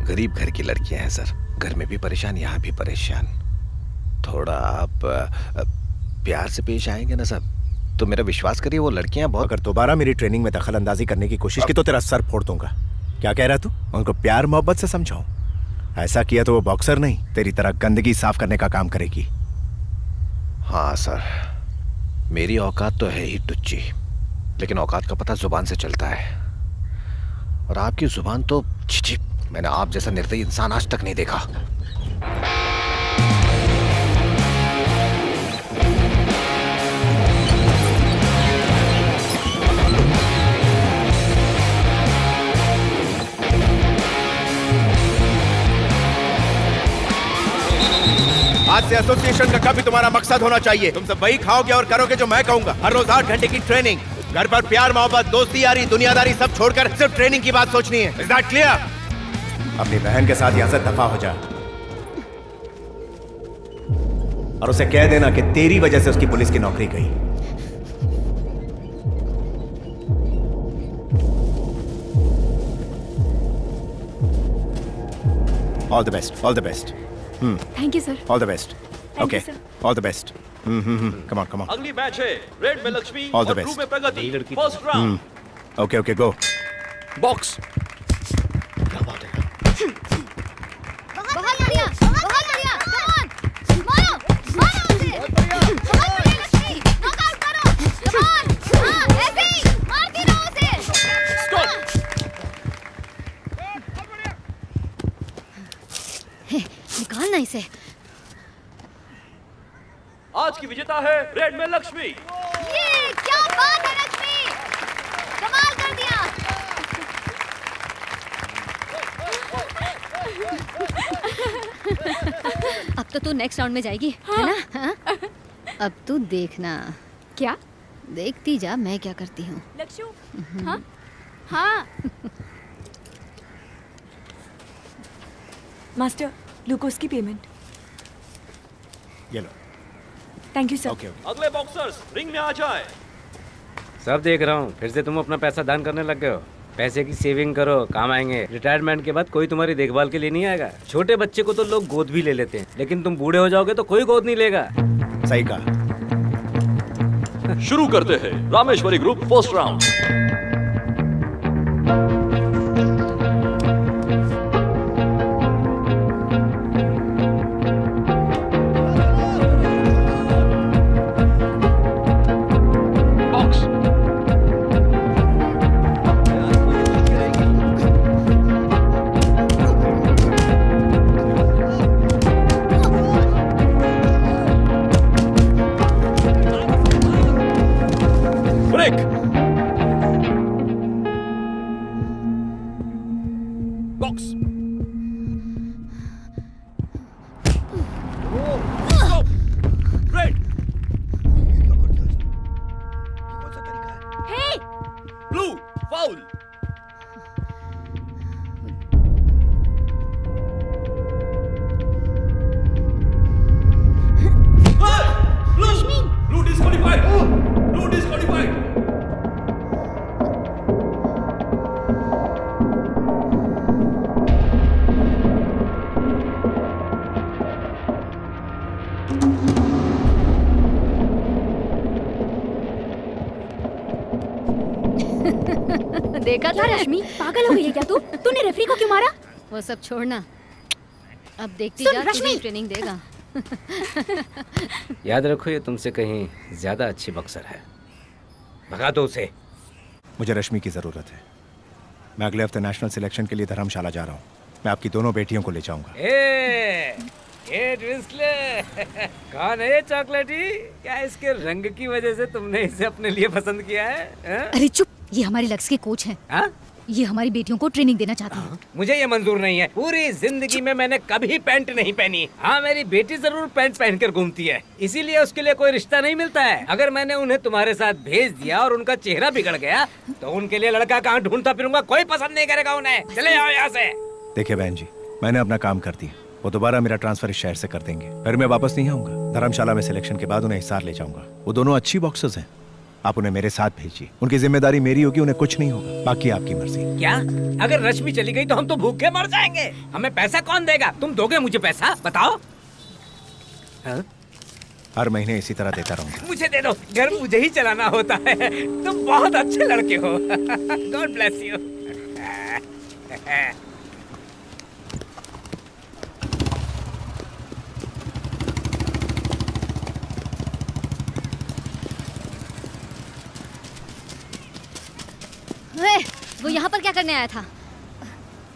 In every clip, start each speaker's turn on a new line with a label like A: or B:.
A: गरीब घर की लड़कियां हैं सर, घर में भी परेशान, यहाँ भी परेशान। थोड़ा आप प्यार से पेश आएंगे ना सर, तो मेरा विश्वास करिए वो लड़कियां बहुत।
B: अगर दोबारा मेरी ट्रेनिंग में दखल अंदाजी करने की कोशिश की तो तेरा सर फोड़ दूंगा। क्या कह रहा तू? उनको प्यार मोहब्बत से समझाऊं? ऐसा किया तो वो बॉक्सर नहीं, तेरी तरह गंदगी साफ करने का काम करेगी।
A: हाँ सर, मेरी औकात तो है ही टुच्ची, लेकिन औकात का पता जुबान से चलता है। और आपकी जुबान तो छी, मैंने आप जैसा निर्दयी इंसान आज तक नहीं देखा।
B: आज से एसोसिएशन का कभी तुम्हारा मकसद होना चाहिए। तुम सब वही खाओगे और करोगे जो मैं कहूंगा। हर रोज 8 घंटे की ट्रेनिंग, घर पर प्यार मोहब्बत दोस्ती यारी दुनियादारी सब छोड़कर सिर्फ ट्रेनिंग की बात सोचनी है। Is that clear? अपनी बहन के साथ यहाँ से दफा हो जा और उसे कह देना कि तेरी वजह से उसकी पुलिस की नौकरी गई। All the best, all the best.
C: Thank you sir.
B: All the best. Okay,
C: sir.
B: All the best. Come on, come on.
D: अगली मैच है रेड में लक्ष्मी
B: All the
D: और
B: best.
D: ब्लू में Pragati. First round.
B: Okay okay, go.
D: Box.
A: क्या बात है?
C: बहुत बढ़िया, बहुत बढ़िया। कम ऑन, मारो, मारो उसे। बहुत बढ़िया लक्ष्मी, नॉकआउट करो। कम ऑन, हाँ ऐसे ही मारती रहो उसे। निकालना इसे।
D: आज की विजेता है रेड में लक्ष्मी।
C: ये क्या बात है लक्ष्मी, कमाल कर दिया। अब तो तू नेक्स्ट राउंड में जाएगी, है ना? हाँ? अब तू देखना।
E: क्या?
C: देखती जा मैं क्या करती हूँ।
E: लक्ष्मी? हाँ हाँ मास्टर, ग्लूकोज की पेमेंट।
B: ये लो।
E: Thank you sir.
B: Okay okay.
D: अगले बॉक्सर्स रिंग में आ जाए।
F: सब देख रहा हूँ, फिर से तुम अपना पैसा दान करने लग गए हो। पैसे की सेविंग करो, काम आएंगे। रिटायरमेंट के बाद कोई तुम्हारी देखभाल के लिए नहीं आएगा। छोटे बच्चे को तो लोग गोद भी ले लेते हैं, लेकिन तुम बूढ़े हो जाओगे तो कोई गोद नहीं लेगा।
B: सही कहा।
D: शुरू करते हैं रामेश्वरी ग्रुप फर्स्ट राउंड।
C: देखा था
E: रश्मि, पागल हो गई है क्या तू? तूने रेफरी को क्यों मारा?
C: वो सब छोड़ना, अब देखती
E: सुन,
C: जा
E: रश्मि।
C: तुझे ट्रेनिंग देगा।
F: याद रखो, ये तुमसे कहीं ज्यादा अच्छी बॉक्सर है। भगा दो उसे।
B: मुझे रश्मि की जरूरत है। मैं अगले हफ्ते नेशनल सिलेक्शन के लिए धर्मशाला जा रहा हूँ। मैं आपकी दोनों बेटियों को ले जाऊंगा।
F: कौन है ये चॉकलेटी? क्या इसके रंग की वजह से तुमने इसे अपने लिए पसंद किया है?
C: अरे चुप, ये हमारी लक्ष्य के कोच हैं।
F: हाँ?
C: ये हमारी बेटियों को ट्रेनिंग देना चाहती है।
F: मुझे ये मंजूर नहीं है। पूरी जिंदगी में मैंने कभी पैंट नहीं पहनी। हाँ, मेरी बेटी जरूर पैंट पहनकर घूमती है, इसीलिए उसके लिए कोई रिश्ता नहीं मिलता है। अगर मैंने उन्हें तुम्हारे साथ भेज दिया और उनका चेहरा बिगड़ गया तो उनके लिए लड़का कहाँ ढूंढता फिरूंगा? कोई पसंद नहीं करेगा उन्हें। चले जाओ यहाँ से।
B: देखिए बहन जी, मैंने अपना काम कर दिया। वो दोबारा मेरा ट्रांसफर इस शहर से कर देंगे, फिर मैं वापस नहीं आऊंगा। धर्मशाला में सिलेक्शन के बाद उन्हें हिसार ले जाऊंगा। वो दोनों अच्छी बॉक्सर्स हैं, आप उन्हें मेरे साथ भेजिए। उनकी जिम्मेदारी मेरी होगी, उन्हें कुछ नहीं होगा, बाकी आपकी मर्जी।
F: क्या? अगर रश्मि चली गई तो हम तो भूखे मर जाएंगे। हमें पैसा कौन देगा? तुम दोगे मुझे पैसा? बताओ। हाँ?
B: हर महीने इसी तरह देता रहूंगा।
F: मुझे दे दो, घर मुझे ही चलाना होता है। तुम बहुत अच्छे लड़के हो। God bless you.
C: वो यहाँ पर क्या करने आया था?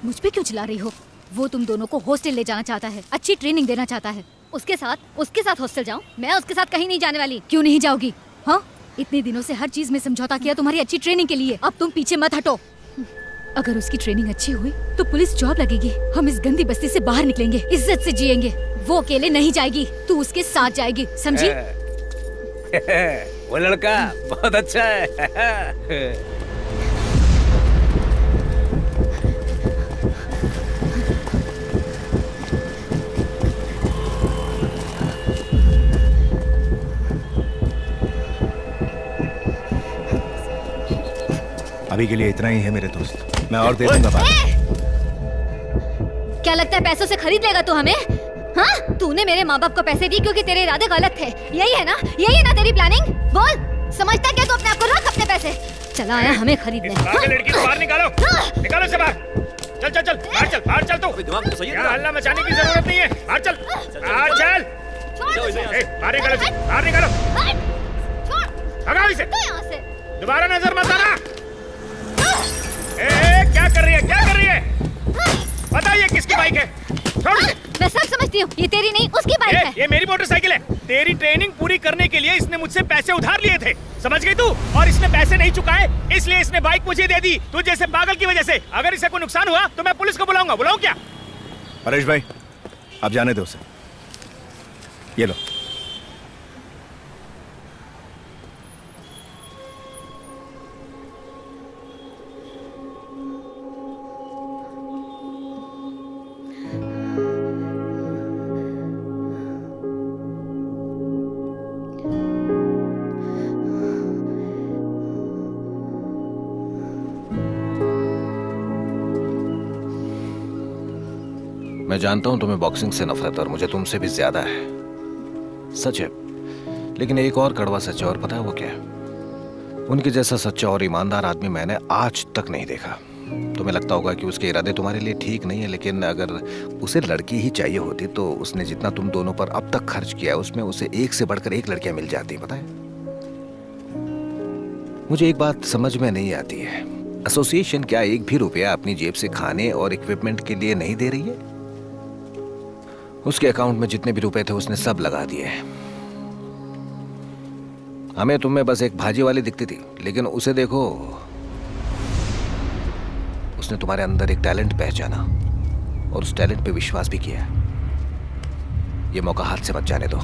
E: मुझ पे क्यों चिल्ला रही हो?
C: वो तुम दोनों को हॉस्टल ले जाना चाहता है, अच्छी ट्रेनिंग देना चाहता है। उसके साथ हॉस्टल जाऊं? मैं उसके साथ कहीं नहीं जाने वाली।
E: क्यों नहीं जाओगी? हाँ, इतने दिनों से हर चीज में समझौता किया तुम्हारी अच्छी ट्रेनिंग के लिए। अब तुम पीछे मत हटो। अगर उसकी ट्रेनिंग अच्छी हुई तो पुलिस जॉब लगेगी, हम इस गंदी बस्ती से बाहर निकलेंगे, इज्जत से जिएंगे। वो अकेले नहीं जाएगी, तू उसके साथ जाएगी, समझी?
F: वो लड़का बहुत अच्छा है।
B: अभी के लिए इतना ही है मेरे दोस्त, मैं और दे दूंगा बाद में।
C: क्या लगता है पैसों से खरीद लेगा तू हमें? हाँ? तूने मेरे माँ बाप को पैसे दिए क्योंकि तेरे इरादे गलत थे। यही है ना? यही है ना तेरी प्लानिंग? बोल, समझता क्या तू अपने आप को? रख अपने पैसे। चला आया हमें खरीदने।
F: लड़की को बाहर निकालो, निकालो से बाहर। चल चल चल, बाहर चल तू।
D: दिमाग तो सही है।
F: यहाँ हल्ला मचाने की जरूरत नहीं है। बाहर चल, बाहर चल।
C: छोड़ इसे।
F: बाहर निकालो, बाहर निकालो।
C: छोड़।
F: भगाओ इसे।
C: तू यहाँ से।
F: दोबारा नजर मत आना। क्या कर रही है? क्या कर रही है? बताइए किसकी बाइक है? छोड़ इसे।
C: मैं सब समझती हूँ, ये तेरी नहीं उसकी बाइक है।
F: ये मेरी मोटरसाइकिल है। तेरी ट्रेनिंग पूरी करने के लिए इसने मुझसे पैसे उधार लिए थे, समझ गई तू? और इसने पैसे नहीं चुकाए, इसलिए इसने बाइक मुझे दे दी, तू जैसे पागल की वजह से। अगर इसे कोई नुकसान हुआ तो मैं पुलिस को बुलाऊंगा। बुलाऊं क्या?
B: परेश भाई, आप जाने दो उसे। ये लो।
A: मैं जानता हूं तुम्हें बॉक्सिंग से नफरत और मुझे तुमसे भी ज्यादा है, सच है। लेकिन एक और कड़वा सच है, और पता है वो क्या है? उनके जैसा सच्चा और ईमानदार आदमी मैंने आज तक नहीं देखा। तुम्हें लगता होगा कि उसके इरादे तुम्हारे लिए ठीक नहीं है, लेकिन अगर उसे लड़की ही चाहिए होती तो उसने जितना तुम दोनों पर अब तक खर्च किया उसमें उसे एक से बढ़कर एक लड़कियां मिल जाती, पता है? मुझे एक बात समझ में नहीं आती है, एसोसिएशन क्या एक भी रुपया अपनी जेब से खाने और इक्विपमेंट के लिए नहीं दे रही है? उसके अकाउंट में जितने भी रुपए थे उसने सब लगा दिए। हमें तुम में बस एक भाजी वाली दिखती थी, लेकिन उसे देखो, उसने तुम्हारे अंदर एक टैलेंट पहचाना और उस टैलेंट पे विश्वास भी किया। ये मौका हाथ से मत जाने दो।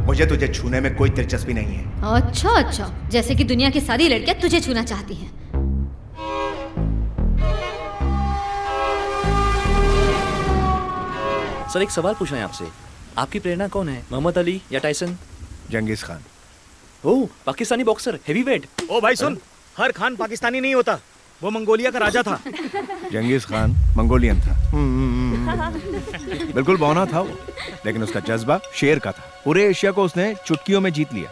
B: मुझे तुझे छूने में कोई दिलचस्पी नहीं है।
C: अच्छा, जैसे कि दुनिया की सारी लड़कियां तुझे छूना चाहती हैं।
D: सर एक सवाल पूछना है आपसे, आपकी प्रेरणा कौन है, मोहम्मद अली या टाइसन?
A: जंगीज खान।
D: ओह, पाकिस्तानी बॉक्सर, हेवीवेट।
G: ओ भाई सुन, हर खान पाकिस्तानी नहीं होता, वो मंगोलिया का राजा था।
A: जंगीज खान मंगोलियन था। बिल्कुल बौना था वो, लेकिन उसका जज्बा शेर का था। पूरे एशिया को उसने चुटकियों में जीत लिया,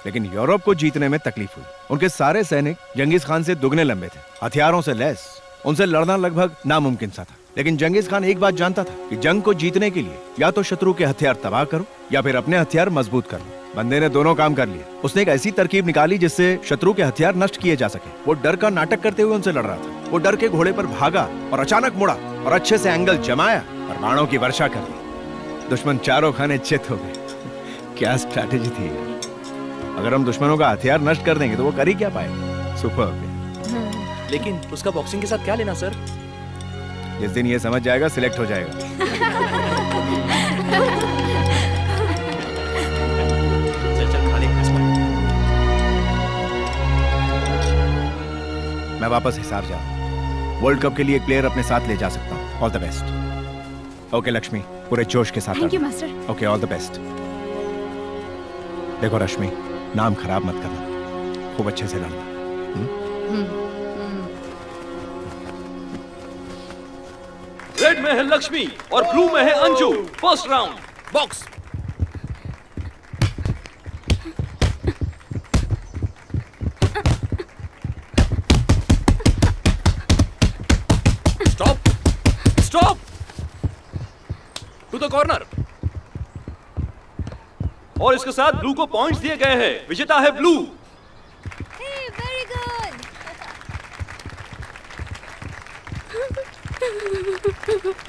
A: लेकिन यूरोप को जीतने में तकलीफ हुई। उनके सारे सैनिक जंगीज खान से दुगने लंबे थे, हथियारों से लैस। उनसे लड़ना लगभग नामुमकिन सा था। लेकिन जंगीज खान एक बात जानता था कि जंग को जीतने के लिए या तो शत्रु के हथियार तबाह करो या फिर अपने हथियार मजबूत कर लो। बंदे ने दोनों काम कर लिए। उसने एक ऐसी तरकीब निकाली जिससे शत्रु के हथियार नष्ट किए जा सके। वो डर का नाटक करते हुए उनसे लड़ रहा था। वो डर के घोड़े पर भागा और अचानक मुड़ा और अच्छे से एंगल जमाया और बाणों की वर्षा कर दी। दुश्मन चारों खाने चित हो गए। क्या स्ट्रैटेजी थी यार। अगर हम दुश्मनों का हथियार नष्ट कर देंगे तो वो कर ही क्या पाएगा। सुपर।
D: लेकिन उसका बॉक्सिंग के साथ क्या लेना सर?
A: जिस दिन ये समझ जाएगा सिलेक्ट हो जाएगा।
D: चल खा ले।
A: मैं वापस हिसार जा रहा हूं। वर्ल्ड कप के लिए एक प्लेयर अपने साथ ले जा सकता हूँ। All the best. Okay Lakshmi, पूरे जोश के साथ।
E: Thank you master.
A: Okay, all the best. देखो रश्मि, नाम खराब मत करना, खूब अच्छे से लड़ना।
D: रेड में है लक्ष्मी और ब्लू में है Anju. First round, box. Stop, stop, to the corner. और इसके साथ ब्लू को पॉइंट्स दिए गए हैं। विजेता है ब्लू।
C: Very good.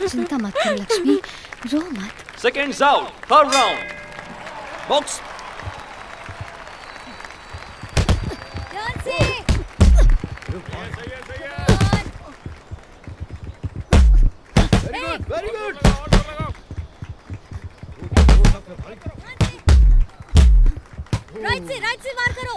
C: चिंता मत करो लक्ष्मी, रो मत।
D: Seconds out, third round, box.
B: Very good.
C: Right से वार करो।